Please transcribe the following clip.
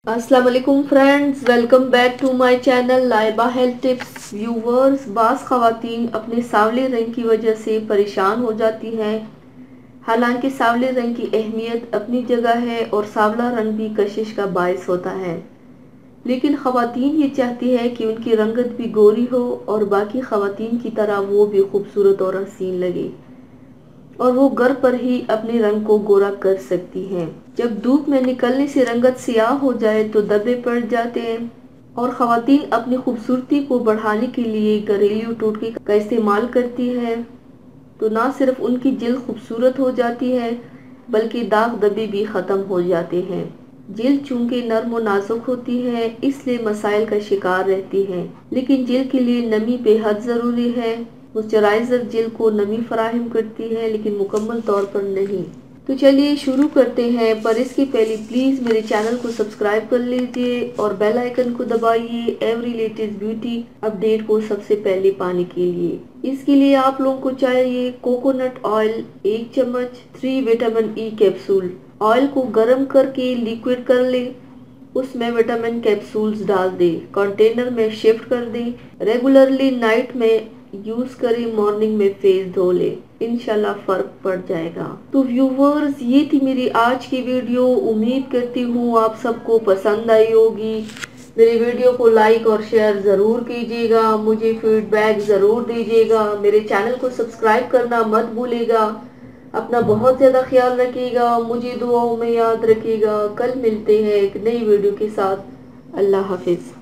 अस्सलाम वालेकुम friends, welcome back to my channel Laiba health tips. Viewers, बास ख़वातीन अपने सांवले रंग की वजह से परेशान हो जाती हैं। हालांकि सांवले रंग की अहमियत अपनी जगह है और सांवला रंग भी कशिश का बायस होता है, लेकिन ख़वातीन ये चाहती है कि उनकी रंगत भी गोरी हो और बाकी ख़वातीन की तरह वो भी खूबसूरत और हसीन लगे, और वो घर पर ही अपने रंग को गोरा कर सकती हैं। जब धूप में निकलने से रंगत सियाह हो जाए तो धब्बे पड़ जाते हैं, और ख़वातीन अपनी खूबसूरती को बढ़ाने के लिए घरेलू टोटके का इस्तेमाल करती है, तो ना सिर्फ उनकी जिल्द खूबसूरत हो जाती है बल्कि दाग धब्बे भी ख़त्म हो जाते हैं। जिल्द चूंकि नर्म और नाजुक होती है इसलिए मसाइल का शिकार रहती है, लेकिन जिल्द के लिए नमी बेहद ज़रूरी है। मॉइस्चराइज़र जिल्द को नमी फराहम करती है लेकिन मुकम्मल तौर पर नहीं। तो चलिए शुरू करते हैं, पर इसके पहले प्लीज़ मेरे चैनल को सब्सक्राइब कर लीजिए और बेल आइकन को दबाइए एवरी लेटेस्ट ब्यूटी अपडेट को सबसे पहले पाने के लिए। इसके लिए आप लोगों को चाहिए कोकोनट ऑयल 1 चम्मच, 3 विटामिन ई कैप्सूल। ऑयल को गर्म करके लिक्विड कर लें, उसमें विटामिन कैप्सूल्स डाल दें, कंटेनर में शिफ्ट कर दें। रेगुलरली नाइट में यूज करें, मॉर्निंग में फेस धो ले, इंशाल्लाह फर्क पड़ जाएगा। तो व्यूवर्स, ये थी मेरी आज की वीडियो। उम्मीद करती हूँ आप सबको पसंद आई होगी। मेरी वीडियो को लाइक और शेयर ज़रूर कीजिएगा, मुझे फीडबैक ज़रूर दीजिएगा। मेरे चैनल को सब्सक्राइब करना मत भूलिएगा। अपना बहुत ज़्यादा ख्याल रखिएगा, मुझे दुआओं में याद रखिएगा। कल मिलते हैं एक नई वीडियो के साथ। अल्लाह हाफिज़।